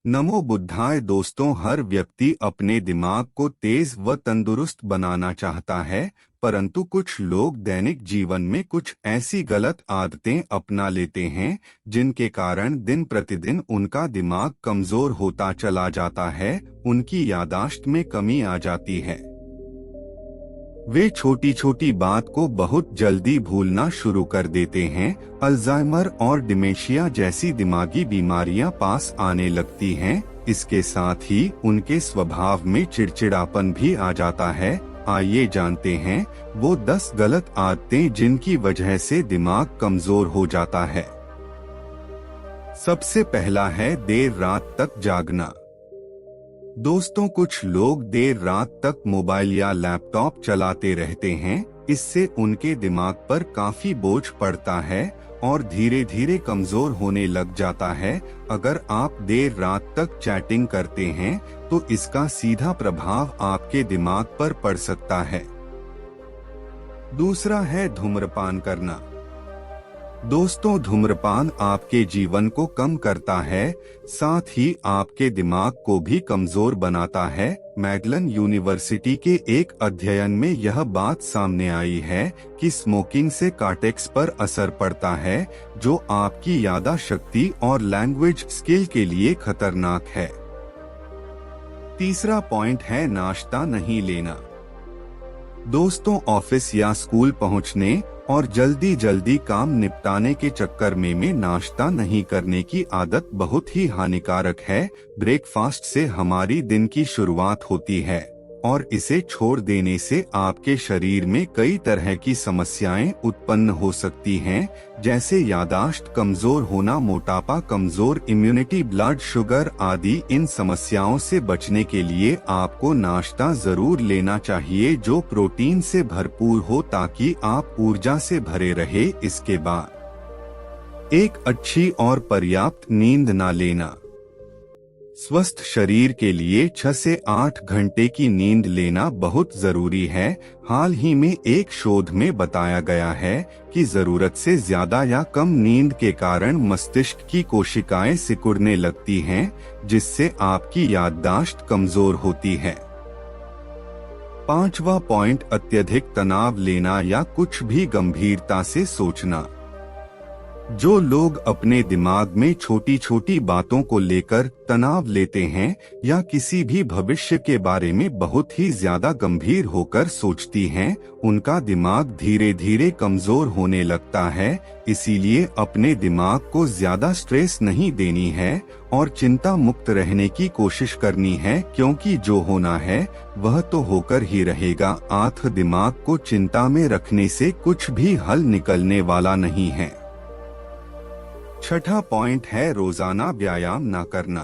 नमो बुद्धाय। दोस्तों, हर व्यक्ति अपने दिमाग को तेज व तंदुरुस्त बनाना चाहता है, परंतु कुछ लोग दैनिक जीवन में कुछ ऐसी गलत आदतें अपना लेते हैं जिनके कारण दिन प्रतिदिन उनका दिमाग कमजोर होता चला जाता है, उनकी यादाश्त में कमी आ जाती है। वे छोटी छोटी बात को बहुत जल्दी भूलना शुरू कर देते हैं। अल्जाइमर और डिमेंशिया जैसी दिमागी बीमारियां पास आने लगती हैं। इसके साथ ही उनके स्वभाव में चिड़चिड़ापन भी आ जाता है। आइए जानते हैं वो 10 गलत आदतें जिनकी वजह से दिमाग कमजोर हो जाता है। सबसे पहला है देर रात तक जागना। दोस्तों, कुछ लोग देर रात तक मोबाइल या लैपटॉप चलाते रहते हैं। इससे उनके दिमाग पर काफी बोझ पड़ता है और धीरे धीरे कमजोर होने लग जाता है। अगर आप देर रात तक चैटिंग करते हैं तो इसका सीधा प्रभाव आपके दिमाग पर पड़ सकता है। दूसरा है धूम्रपान करना। दोस्तों, धूम्रपान आपके जीवन को कम करता है, साथ ही आपके दिमाग को भी कमजोर बनाता है। मैगलन यूनिवर्सिटी के एक अध्ययन में यह बात सामने आई है कि स्मोकिंग से कॉर्टेक्स पर असर पड़ता है, जो आपकी याददाश्त शक्ति और लैंग्वेज स्किल के लिए खतरनाक है। तीसरा पॉइंट है नाश्ता नहीं लेना। दोस्तों, ऑफिस या स्कूल पहुंचने और जल्दी जल्दी काम निपटाने के चक्कर में नाश्ता नहीं करने की आदत बहुत ही हानिकारक है। ब्रेकफास्ट से हमारी दिन की शुरुआत होती है और इसे छोड़ देने से आपके शरीर में कई तरह की समस्याएं उत्पन्न हो सकती हैं, जैसे यादाश्त कमजोर होना, मोटापा, कमजोर इम्यूनिटी, ब्लड शुगर आदि। इन समस्याओं से बचने के लिए आपको नाश्ता जरूर लेना चाहिए जो प्रोटीन से भरपूर हो, ताकि आप ऊर्जा से भरे रहे। इसके बाद एक अच्छी और पर्याप्त नींद ना लेना। स्वस्थ शरीर के लिए 6 से 8 घंटे की नींद लेना बहुत जरूरी है। हाल ही में एक शोध में बताया गया है कि जरूरत से ज्यादा या कम नींद के कारण मस्तिष्क की कोशिकाएं सिकुड़ने लगती हैं, जिससे आपकी याददाश्त कमजोर होती है। पांचवा पॉइंट, अत्यधिक तनाव लेना या कुछ भी गंभीरता से सोचना। जो लोग अपने दिमाग में छोटी छोटी बातों को लेकर तनाव लेते हैं या किसी भी भविष्य के बारे में बहुत ही ज्यादा गंभीर होकर सोचती हैं, उनका दिमाग धीरे धीरे कमजोर होने लगता है। इसीलिए अपने दिमाग को ज्यादा स्ट्रेस नहीं देनी है और चिंता मुक्त रहने की कोशिश करनी है, क्योंकि जो होना है वह तो होकर ही रहेगा। आठ, दिमाग को चिंता में रखने से कुछ भी हल निकलने वाला नहीं है। छठा पॉइंट है रोजाना व्यायाम ना करना।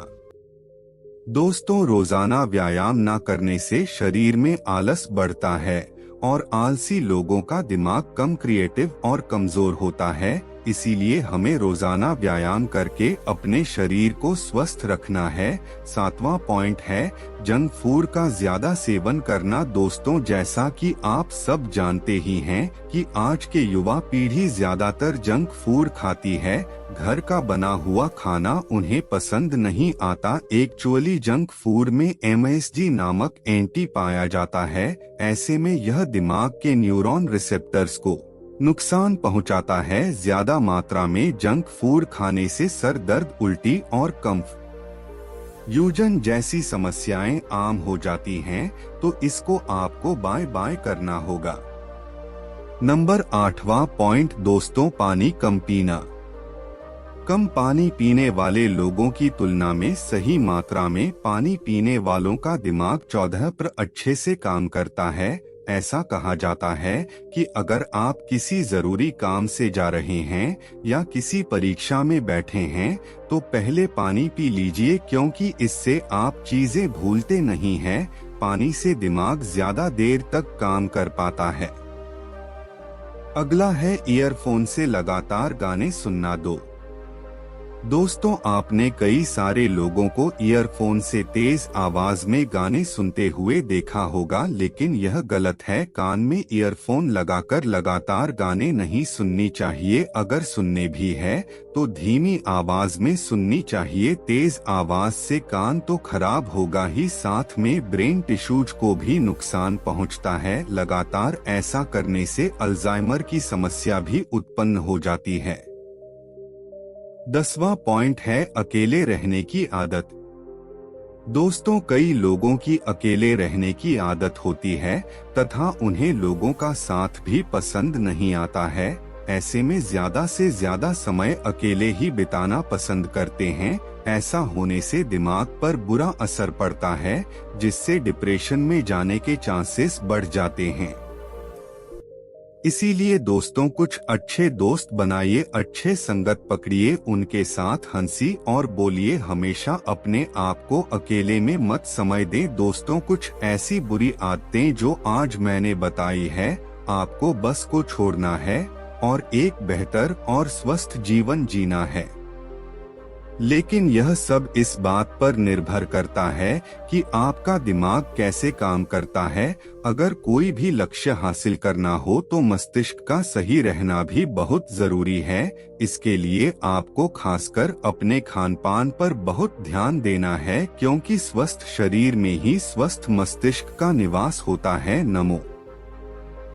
दोस्तों, रोजाना व्यायाम ना करने से शरीर में आलस बढ़ता है और आलसी लोगों का दिमाग कम क्रिएटिव और कमजोर होता है। इसीलिए हमें रोजाना व्यायाम करके अपने शरीर को स्वस्थ रखना है। सातवां पॉइंट है जंक फूड का ज्यादा सेवन करना। दोस्तों, जैसा कि आप सब जानते ही हैं कि आज के युवा पीढ़ी ज्यादातर जंक फूड खाती है। घर का बना हुआ खाना उन्हें पसंद नहीं आता। एक्चुअली जंक फूड में MSG नामक एंटी पाया जाता है। ऐसे में यह दिमाग के न्यूरॉन रिसेप्टर्स को नुकसान पहुंचाता है। ज्यादा मात्रा में जंक फूड खाने से सर दर्द, उल्टी और कंफ्यूजन जैसी समस्याएं आम हो जाती हैं, तो इसको आपको बाय बाय करना होगा। नंबर 8वां पॉइंट दोस्तों, पानी कम पीना। कम पानी पीने वाले लोगों की तुलना में सही मात्रा में पानी पीने वालों का दिमाग 14% अच्छे से काम करता है। ऐसा कहा जाता है कि अगर आप किसी जरूरी काम से जा रहे हैं या किसी परीक्षा में बैठे हैं तो पहले पानी पी लीजिए, क्योंकि इससे आप चीजें भूलते नहीं हैं। पानी से दिमाग ज्यादा देर तक काम कर पाता है। अगला है ईयरफोन से लगातार गाने सुनना। दोस्तों, आपने कई सारे लोगों को ईयरफोन से तेज आवाज में गाने सुनते हुए देखा होगा, लेकिन यह गलत है। कान में ईयरफोन लगाकर लगातार गाने नहीं सुननी चाहिए। अगर सुनने भी है तो धीमी आवाज में सुननी चाहिए। तेज आवाज से कान तो खराब होगा ही, साथ में ब्रेन टिश्यूज को भी नुकसान पहुंचता है। लगातार ऐसा करने से अल्जाइमर की समस्या भी उत्पन्न हो जाती है। 10वां पॉइंट है अकेले रहने की आदत। दोस्तों, कई लोगों की अकेले रहने की आदत होती है तथा उन्हें लोगों का साथ भी पसंद नहीं आता है। ऐसे में ज्यादा से ज्यादा समय अकेले ही बिताना पसंद करते हैं। ऐसा होने से दिमाग पर बुरा असर पड़ता है, जिससे डिप्रेशन में जाने के चांसेस बढ़ जाते हैं। इसीलिए दोस्तों, कुछ अच्छे दोस्त बनाइए, अच्छे संगत पकड़िए, उनके साथ हंसी और बोलिए। हमेशा अपने आप को अकेले में मत समय दें। दोस्तों, कुछ ऐसी बुरी आदतें जो आज मैंने बताई है, आपको बस को छोड़ना है और एक बेहतर और स्वस्थ जीवन जीना है। लेकिन यह सब इस बात पर निर्भर करता है कि आपका दिमाग कैसे काम करता है। अगर कोई भी लक्ष्य हासिल करना हो तो मस्तिष्क का सही रहना भी बहुत जरूरी है। इसके लिए आपको खासकर अपने खान पान पर बहुत ध्यान देना है, क्योंकि स्वस्थ शरीर में ही स्वस्थ मस्तिष्क का निवास होता है। नमो।